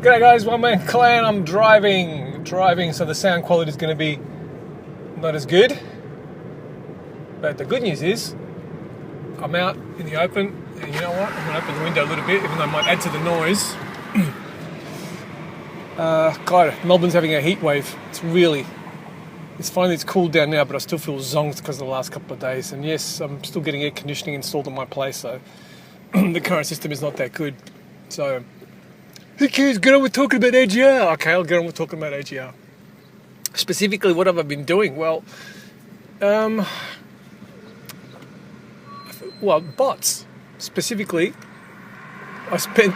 G'day guys, one man clan. I'm driving, so the sound quality is going to be not as good. But the good news is, I'm out in the open, and you know what? I'm going to open the window a little bit, even though it might add to the noise. God, Melbourne's having a heat wave. It's finally cooled down now, but I still feel zonked because of the last couple of days. And yes, I'm still getting air conditioning installed in my place, so the current system is not that good. So, who cares? Get on with talking about AGR. Okay, I'll get on with talking about AGR. Specifically, what have I been doing? Well, bots. Specifically, I spent,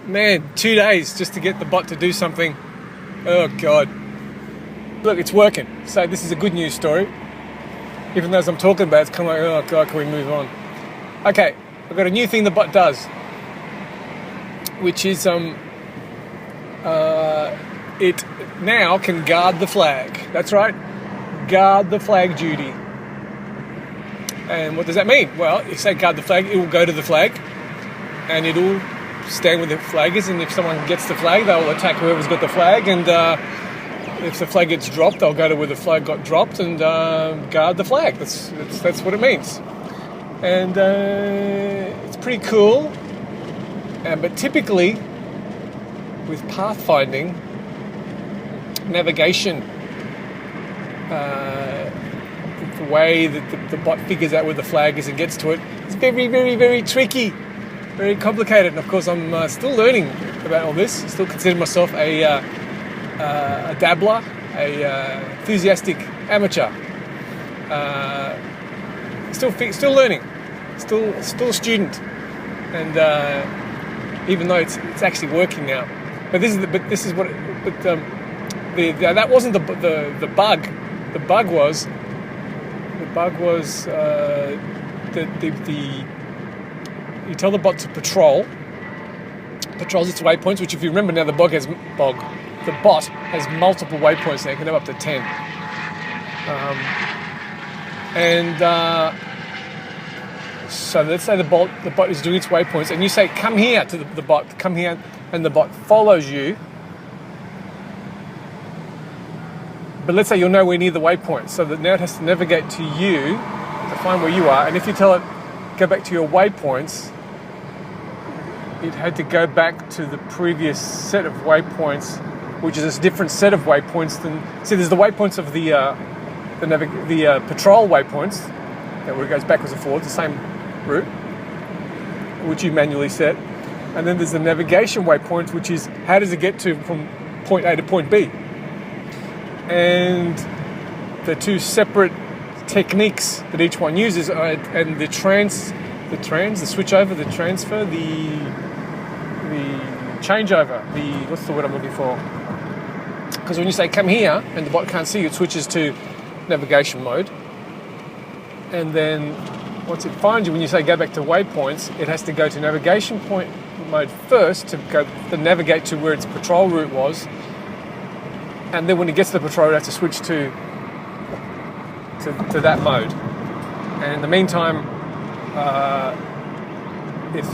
2 days just to get the bot to do something. Oh, God. Look, it's working. So this is a good news story. Even though as I'm talking about it, it's kind of like, oh, God, can we move on? Okay, I've got a new thing the bot does, which is it now can guard the flag. That's right, guard the flag duty. And what does that mean? Well, you say guard the flag, it will go to the flag and it'll stand where the flag is, and if someone gets the flag, they'll attack whoever's got the flag, and if the flag gets dropped, they'll go to where the flag got dropped and guard the flag. That's what it means. And it's pretty cool. But typically, with pathfinding, navigation, the way that the bot figures out where the flag is and gets to it, is very, very, very tricky, very complicated. And of course, I'm still learning about all this. I still consider myself a dabbler, a enthusiastic amateur. Still learning, still a student, and even though it's actually working now. But that wasn't the bug. The bug was you tell the bot to patrols its waypoints, which, if you remember now, the bot has multiple waypoints now. It can have up to 10. So let's say the bot is doing its waypoints, and you say, come here to the bot, come here, and the bot follows you. But let's say you're nowhere near the waypoint, so that now it has to navigate to you to find where you are. And if you tell it, go back to your waypoints, it had to go back to the previous set of waypoints, which is a different set of waypoints than... See, there's the waypoints of the patrol waypoints, where it goes backwards and forwards, the same route, which you manually set. And then there's the navigation waypoint, which is how does it get from point A to point B. And the two separate techniques that each one uses, and the switchover, the transfer, the changeover, what's the word I'm looking for? Because when you say come here and the bot can't see you, it switches to navigation mode. And then once it finds you, when you say go back to waypoints, it has to go to navigation point mode first to navigate to where its patrol route was. And then when it gets to the patrol, it has to switch to that mode. And in the meantime, it's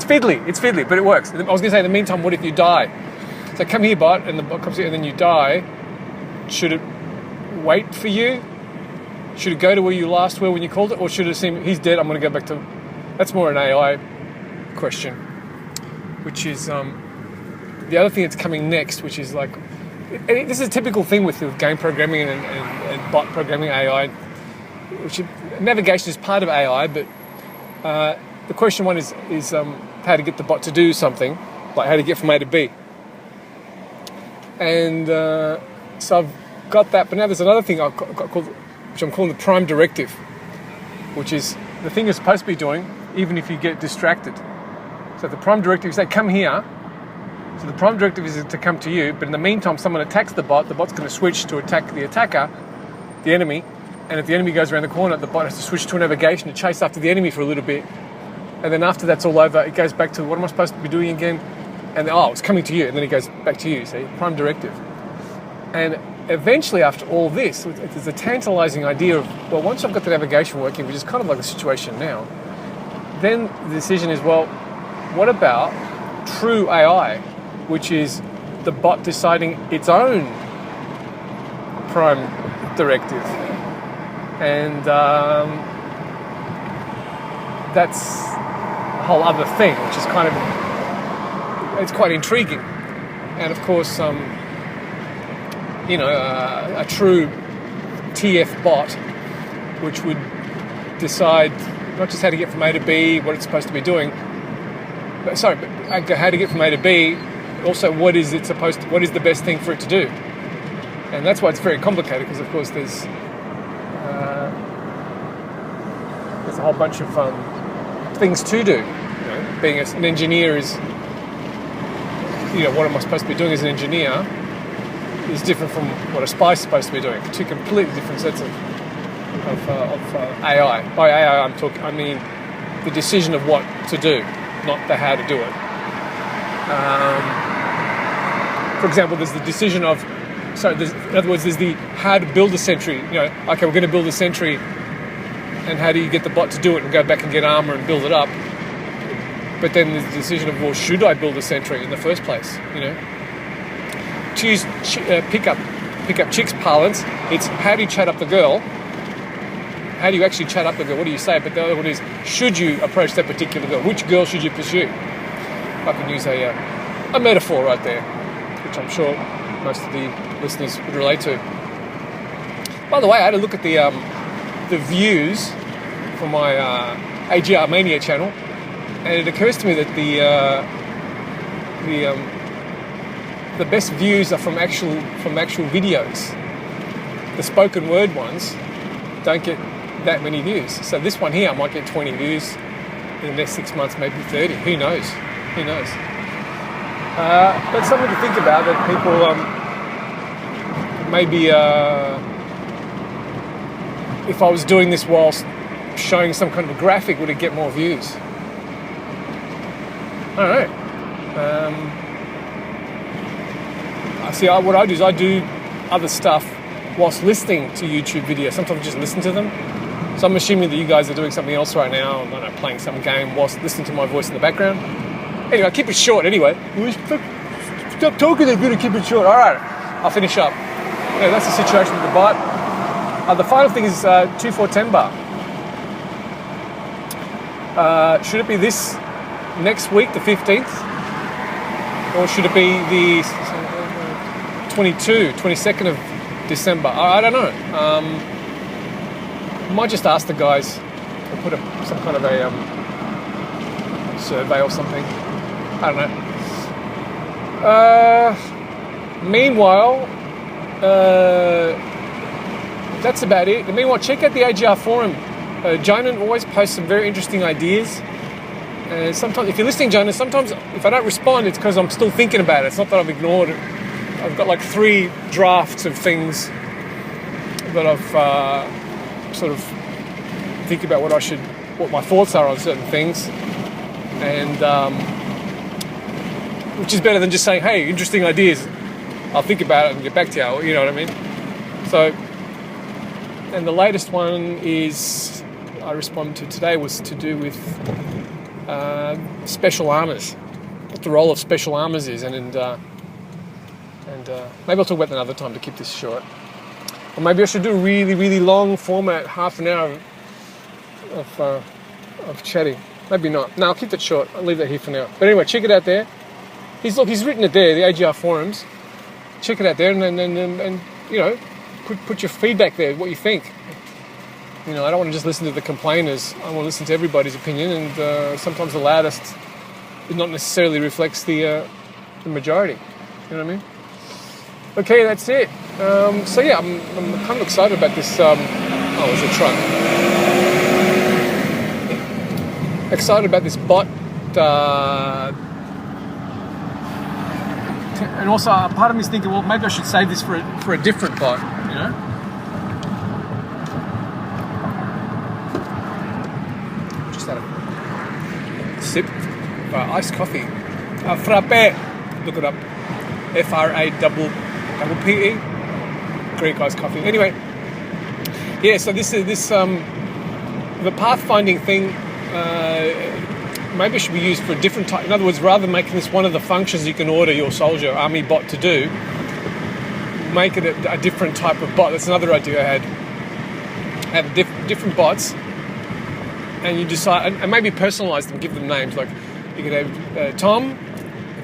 fiddly, but it works. I was going to say, in the meantime, what if you die? So come here, bot, and the bot comes here, and then you die. Should it wait for you? Should it go to where you last were when you called it, or should it seem he's dead? I'm going to go back to... That's more an AI question, which is the other thing that's coming next, which is like... This is a typical thing with game programming and bot programming, AI, which navigation is part of AI, but the question one is how to get the bot to do something, like how to get from A to B. And so I've got that, but now there's another thing I've got called, which I'm calling the prime directive, which is the thing you're supposed to be doing even if you get distracted. So the prime directive is say, come here. So the prime directive is to come to you, but in the meantime, someone attacks the bot's going to switch to attack the attacker, the enemy, and if the enemy goes around the corner, the bot has to switch to a navigation to chase after the enemy for a little bit. And then after that's all over, it goes back to what am I supposed to be doing again? And then, it's coming to you, and then it goes back to you, see? Prime directive. And eventually, after all this, there's a tantalizing idea of, well, once I've got the navigation working, which is kind of like the situation now, then the decision is, well, what about true AI, which is the bot deciding its own prime directive. And that's a whole other thing, which is it's quite intriguing. And of course, a true TF bot, which would decide not just how to get from A to B, what it's supposed to be doing, but how to get from A to B, also what is the best thing for it to do. And that's why it's very complicated, because of course there's a whole bunch of things to do. Being an engineer is, what am I supposed to be doing as an engineer is different from what a spy is supposed to be doing. Two completely different sets of AI. By AI, I mean the decision of what to do, not the how to do it. For example, there's the decision of, in other words, there's the how to build a sentry. Okay, we're going to build a sentry, and how do you get the bot to do it and go back and get armor and build it up? But then there's the decision of, well, should I build a sentry in the first place? Choose pick up chicks parlance. It's how do you chat up the girl? How do you actually chat up the girl? What do you say? But the other one is, should you approach that particular girl? Which girl should you pursue? I can use a metaphor right there, which I'm sure most of the listeners would relate to. By the way, I had a look at the views for my AGR Mania channel, and it occurs to me that the best views are from actual videos. The spoken word ones don't get that many views. So this one here, I might get 20 views in the next 6 months, maybe 30. Who knows? But something to think about, that people maybe if I was doing this whilst showing some kind of a graphic, would it get more views? I don't know. What I do is I do other stuff whilst listening to YouTube videos. Sometimes I just listen to them. So I'm assuming that you guys are doing something else right now, I don't know, playing some game whilst listening to my voice in the background. Anyway, I'll keep it short anyway. Stop talking, they're going to keep it short. All right, I'll finish up. Yeah, that's the situation with the bot. The final thing is 2410 bar. Should it be this next week, the 15th? Or should it be the 22nd of December? I don't know. Might just ask the guys, or put some kind of a survey or something. I don't know. Meanwhile, that's about it. Meanwhile, check out the AGR forum. Jonan always posts some very interesting ideas. Sometimes, if you're listening, Jonas, sometimes if I don't respond, it's because I'm still thinking about it. It's not that I've ignored it. I've got like 3 drafts of things that I've sort of think about what my thoughts are on certain things, and which is better than just saying, "Hey, interesting ideas. I'll think about it and get back to you." You know what I mean? So, and the latest one is I responded to today was to do with special armors, what the role of special armors is, and maybe I'll talk about that another time to keep this short. Or maybe I should do a really, really long format, half an hour of chatting. Maybe not. No, I'll keep it short. I'll leave that here for now. But anyway, check it out there. He's written it there, the AGR forums. Check it out there, and put your feedback there, what you think. I don't want to just listen to the complainers. I want to listen to everybody's opinion, and sometimes the loudest not necessarily reflects the majority. You know what I mean? Okay, that's it. So yeah, I'm kind of excited about this. There's a truck. Excited about this bot. And also, part of me is thinking, well, maybe I should save this for a different bot. Just had a sip of iced coffee. Frappe. Look it up. FRAPPE. Greek iced coffee. Anyway, yeah. So this the pathfinding thing. maybe it should be used for a different type. In other words, rather than making this one of the functions you can order your soldier army bot to do, make it a different type of bot. That's another idea I had. Have different bots, and you decide, and maybe personalize them, give them names. Like you could have Tom.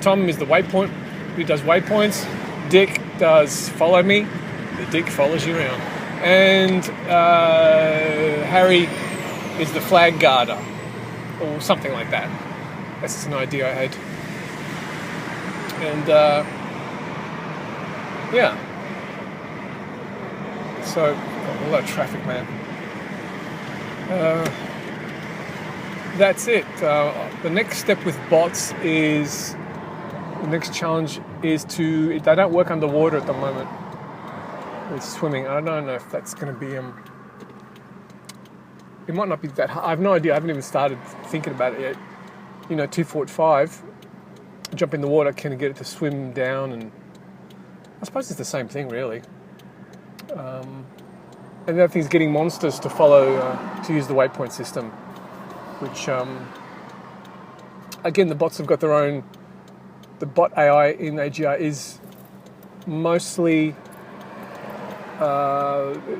Tom is the waypoint. He does waypoints. Dick does follow me. The Dick follows you around. And Harry is the flag guarder, or something like that. That's just an idea I had. And yeah. So, a lot of traffic, man. That's it. The next step with bots is, the next challenge is they don't work underwater at the moment with swimming. I don't know if that's going to be, it might not be that hard. I have no idea. I haven't even started thinking about it yet. 245, jump in the water, can you get it to swim down? And I suppose it's the same thing, really. And the other thing is getting monsters to follow, to use the waypoint system, which, again, the bots have got their own. The bot AI in AGI is mostly,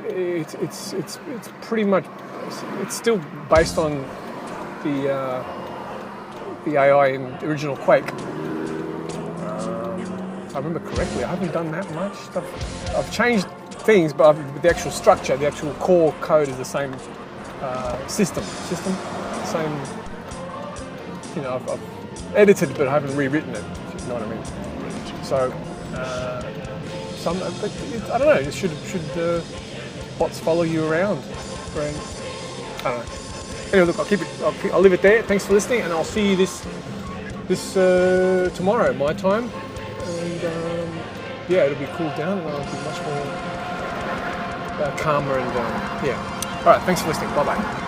it's pretty much, it's still based on the AI in the original Quake. If I remember correctly, I haven't done that much stuff. I've changed things, but the actual structure, the actual core code is the same system, same. I've edited, but I haven't rewritten it. If you know what I mean. So, I don't know. Should bots follow you around? I don't know. Anyway, look, I'll leave it there. Thanks for listening, and I'll see you this tomorrow, my time. And yeah, it'll be cooled down, and I'll be much more calmer and yeah. All right, thanks for listening. Bye bye.